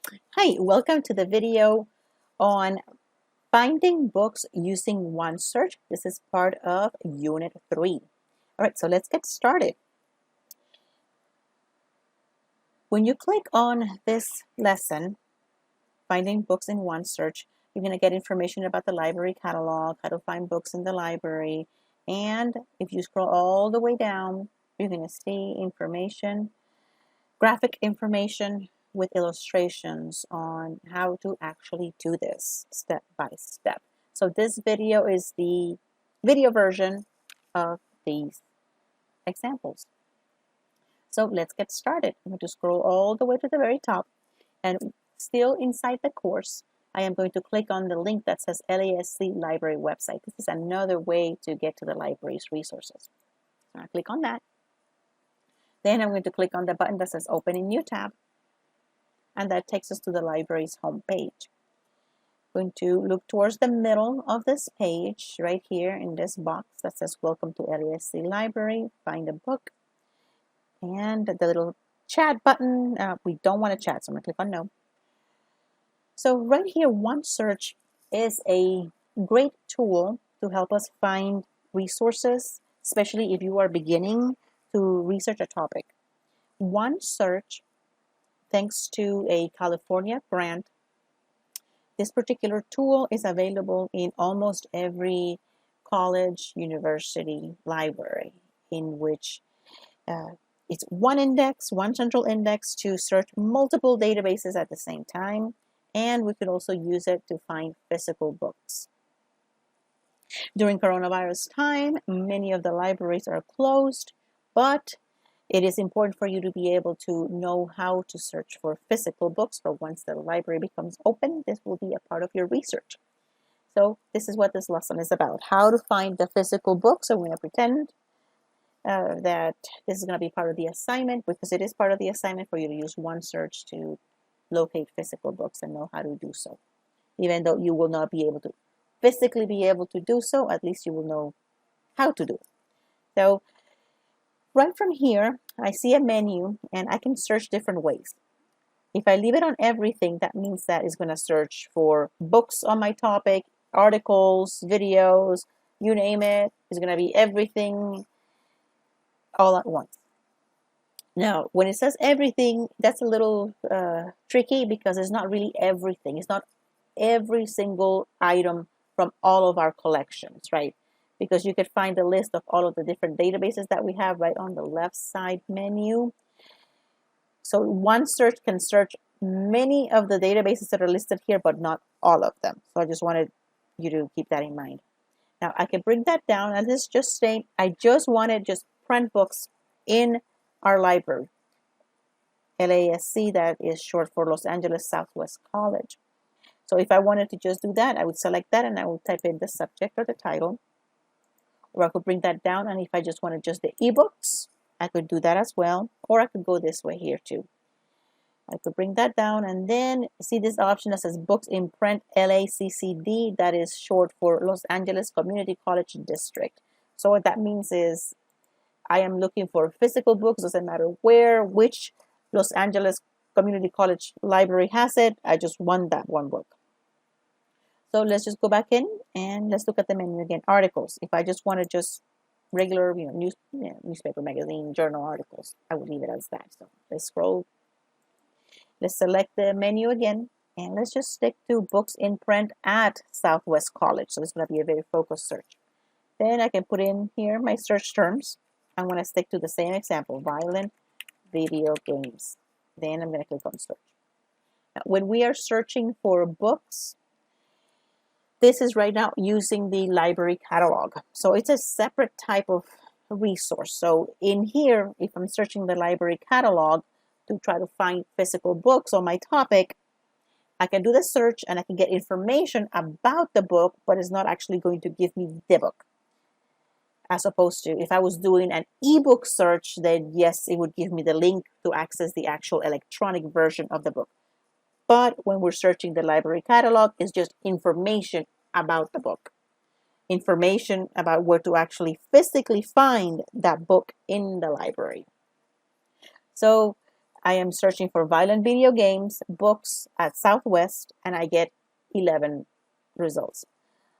Hi, welcome to the video on finding books using OneSearch. This is part of Unit 3. All right, so let's get started. When you click on this lesson, Finding Books in OneSearch, you're going to get information about the library catalog, how to find books in the library, and if you scroll all the way down, you're going to see information, graphic information, with illustrations on how to actually do this step by step. So this video is the video version of these examples. So let's get started. I'm going to scroll all the way to the very top, and still inside the course, I am going to click on the link that says LASC Library website. This is another way to get to the library's resources. So I click on that. Then I'm going to click on the button that says Open in New Tab, and that takes us to the library's home page. I'm going to look towards the middle of this page, right here in this box that says Welcome to LASC Library, find a book, and the little chat button. We don't want to chat, so I'm going to click on No. So right here, OneSearch is a great tool to help us find resources, especially if you are beginning to research a topic. OneSearch, thanks to a California grant, this particular tool is available in almost every college, university, library, in which it's one index, one central index to search multiple databases at the same time, and we could also use it to find physical books. During coronavirus time, many of the libraries are closed, but it is important for you to be able to know how to search for physical books. So once the library becomes open, this will be a part of your research. So this is what this lesson is about, how to find the physical books. So I'm going to pretend that this is going to be part of the assignment, because it is part of the assignment for you to use OneSearch to locate physical books and know how to do so. Even though you will not be able to physically be able to do so, at least you will know how to do it. So right from here, I see a menu and I can search different ways. If I leave it on everything, that means that it's going to search for books on my topic, articles, videos, you name it. It's going to be everything all at once. Now, when it says everything, that's a little tricky, because it's not really everything. It's not every single item from all of our collections, right? Because you could find a list of all of the different databases that we have right on the left side menu. So OneSearch can search many of the databases that are listed here, but not all of them. So I just wanted you to keep that in mind. Now I can bring that down, and let's just say I just wanted just print books in our library. LASC, that is short for Los Angeles Southwest College. So if I wanted to just do that, I would select that and I would type in the subject or the title. Or I could bring that down, and if I just wanted just the ebooks, I could do that as well. Or I could go this way here too. I could bring that down, and then see this option that says Books in Print LACCD, that is short for Los Angeles Community College District. So what that means is I am looking for physical books, doesn't matter where, which Los Angeles Community College library has it. I just want that one book. So let's just go back in and let's look at the menu again. Articles. If I just want to just regular, newspaper, magazine, journal articles, I would leave it as that. So let's scroll. Let's select the menu again, and let's just stick to books in print at Southwest College. So it's going to be a very focused search. Then I can put in here my search terms. I'm going to stick to the same example, violent video games. Then I'm going to click on search. Now, when we are searching for books, this is right now using the library catalog. So it's a separate type of resource. So in here, if I'm searching the library catalog to try to find physical books on my topic, I can do the search and I can get information about the book, but it's not actually going to give me the book. As opposed to if I was doing an ebook search, then yes, it would give me the link to access the actual electronic version of the book. But when we're searching the library catalog, it's just information about the book. Information about where to actually physically find that book in the library. So I am searching for violent video games, books at Southwest, and I get 11 results.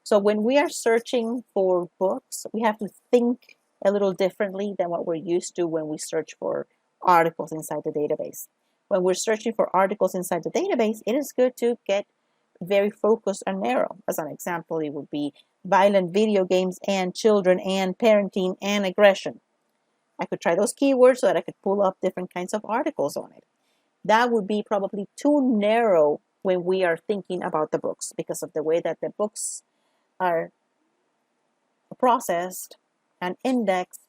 So when we are searching for books, we have to think a little differently than what we're used to when we search for articles inside the database. When we're searching for articles inside the database, it is good to get very focused and narrow. As an example, it would be violent video games and children and parenting and aggression. I could try those keywords so that I could pull up different kinds of articles on it. That would be probably too narrow when we are thinking about the books because of the way that the books are processed and indexed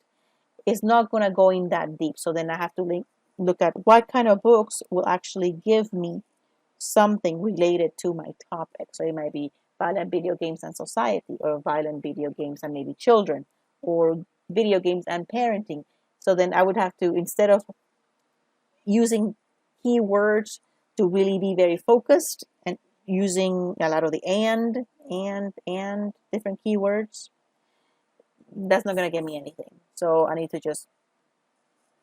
is not going to go in that deep. So then I have to look at what kind of books will actually give me something related to my topic. So it might be violent video games and society, or violent video games and maybe children, or video games and parenting. So then I would have to, instead of using keywords to really be very focused and using a lot of the and different keywords, that's not going to get me anything. So I need to just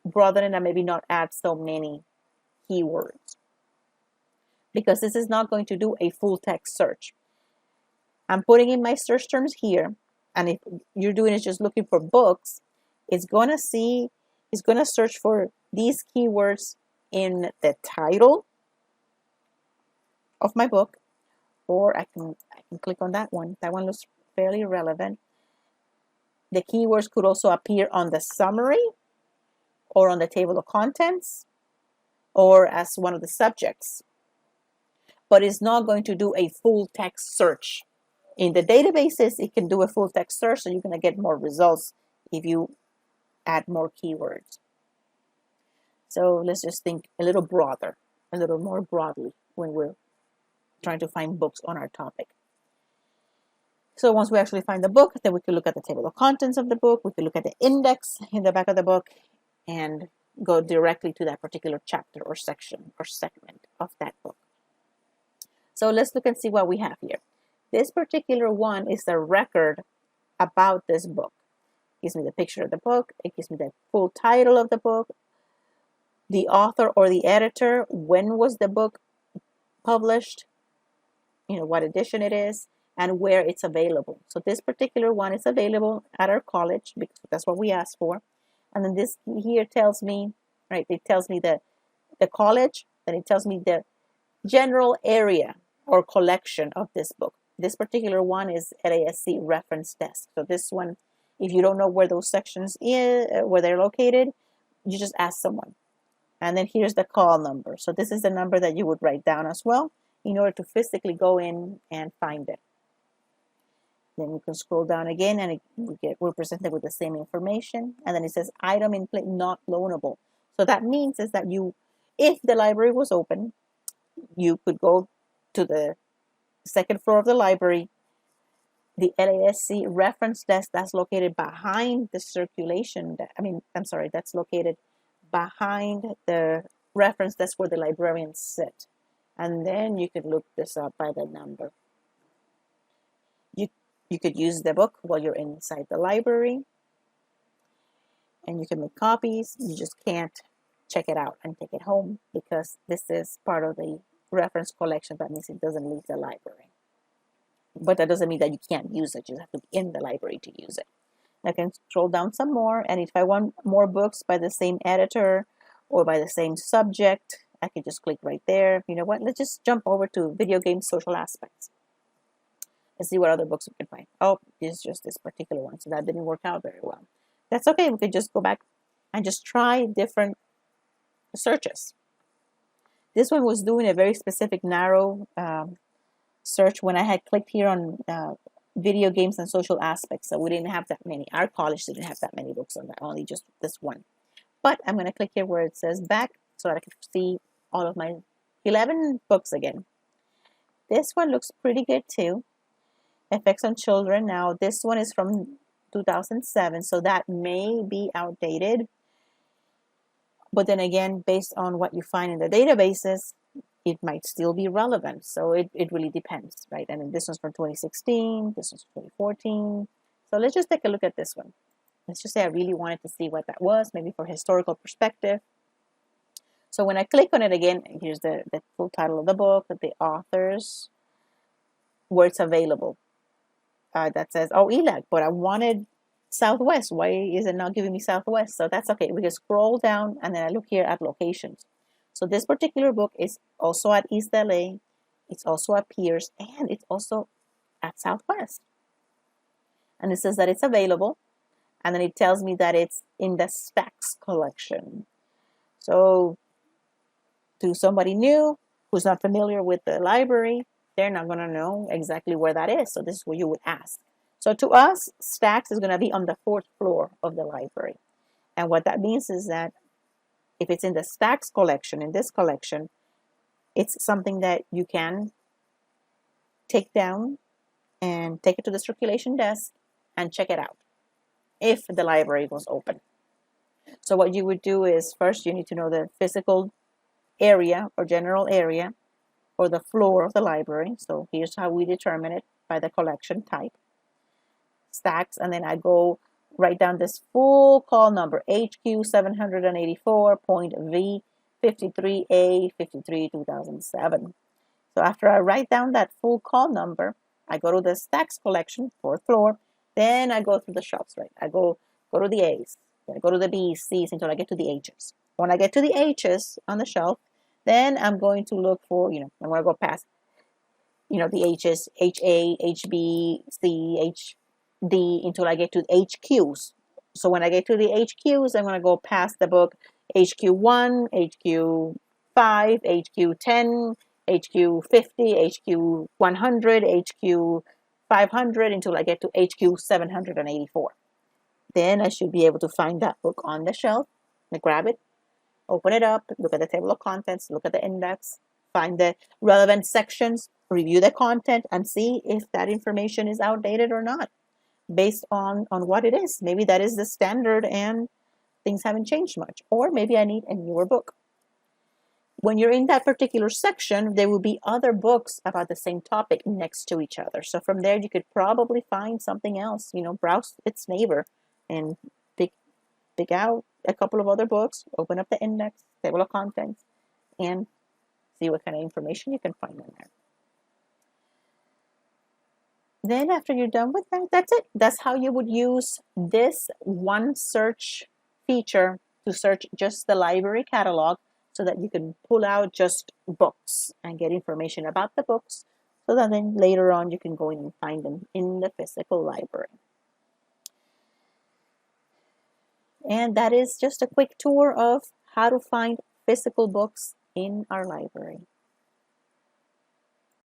broaden it and maybe not add so many keywords, because this is not going to do a full text search. I'm putting in my search terms here, and if you're doing is just looking for books, it's going to search for these keywords in the title of my book, or I can click on that one. That one looks fairly relevant. The keywords could also appear on the summary or on the table of contents or as one of the subjects, but it's not going to do a full text search. In the databases, it can do a full text search, so you're going to get more results if you add more keywords. So let's just think a little broader, a little more broadly when we're trying to find books on our topic. So once we actually find the book, then we can look at the table of contents of the book. We can look at the index in the back of the book and go directly to that particular chapter or section or segment of that book. So let's look and see what we have here. This particular one is the record about this book. It gives me the picture of the book. It gives me the full title of the book, the author or the editor, when was the book published, what edition it is, and where it's available. So this particular one is available at our college because that's what we asked for. And then this here tells me, right, it tells me the college, then it tells me the general area or collection of this book. This particular one is LASC reference desk. So this one, if you don't know where those sections where they're located, you just ask someone. And then here's the call number. So this is the number that you would write down as well in order to physically go in and find it. Then we can scroll down again and we're presented with the same information. And then it says item in play not loanable. So that means is that if the library was open, you could go to the second floor of the library, the LASC reference desk that's located behind the that's located behind the reference desk where the librarians sit. And then you could look this up by the number. You could use the book while you're inside the library, and you can make copies. You just can't check it out and take it home because this is part of the reference collection. That means it doesn't leave the library. But that doesn't mean that you can't use it. You have to be in the library to use it. I can scroll down some more, and if I want more books by the same editor or by the same subject, I can just click right there. You know what? Let's just jump over to video game social aspects. Let's see what other books we can find. Oh, it's just this particular one, so that didn't work out very well. That's okay. We could just go back and just try different searches. This one was doing a very specific, narrow search when I had clicked here on video games and social aspects. So we didn't have that many. Our college didn't have that many books on that, only just this one. But I'm going to click here where it says back so that I can see all of my 11 books again. This one looks pretty good too. Effects on children. Now this one is from 2007, so that may be outdated. But then again, based on what you find in the databases, it might still be relevant. So it really depends, right? And this one's from 2016, this one's 2014. So let's just take a look at this one. Let's just say I really wanted to see what that was, maybe for historical perspective. So when I click on it again, here's the full title of the book, the authors, where it's available. That says, oh, ELAC, but I wanted Southwest. Why is it not giving me Southwest? So that's okay. We can scroll down and then I look here at locations. So this particular book is also at East LA. It's also at Pierce, and it's also at Southwest. And it says that it's available. And then it tells me that it's in the Stacks collection. So to somebody new who's not familiar with the library, they're not going to know exactly where that is. So this is what you would ask. So to us, Stacks is going to be on the 4th floor of the library. And what that means is that if it's in the Stacks collection, in this collection, it's something that you can take down and take it to the circulation desk and check it out if the library was open. So what you would do is first you need to know the physical area or general area or the floor of the library. So here's how we determine it by the collection type. Stacks, and then I go write down this full call number, HQ 784.V 53A 53 2007. So after I write down that full call number, I go to the Stacks collection, 4th floor. Then I go through the shelves, right? I go to the A's, then I go to the B's, C's until I get to the H's. When I get to the H's on the shelf, then I'm going to look for, I'm going to go past, the H's, HA, HB, C, HD until I get to HQs. So when I get to the HQs, I'm going to go past the book HQ1, HQ5, HQ10, HQ50, HQ100, HQ500 until I get to HQ 784. Then I should be able to find that book on the shelf. I grab it, open it up, look at the table of contents, look at the index, find the relevant sections, review the content, and see if that information is outdated or not based on what it is. Maybe that is the standard and things haven't changed much. Or maybe I need a newer book. When you're in that particular section, there will be other books about the same topic next to each other. So from there, you could probably find something else, browse its neighbor and pick out a couple of other books, open up the index, table of contents, and see what kind of information you can find in there. Then after you're done with that, that's it. That's how you would use this one search feature to search just the library catalog so that you can pull out just books and get information about the books so that then later on you can go in and find them in the physical library. And that is just a quick tour of how to find physical books in our library.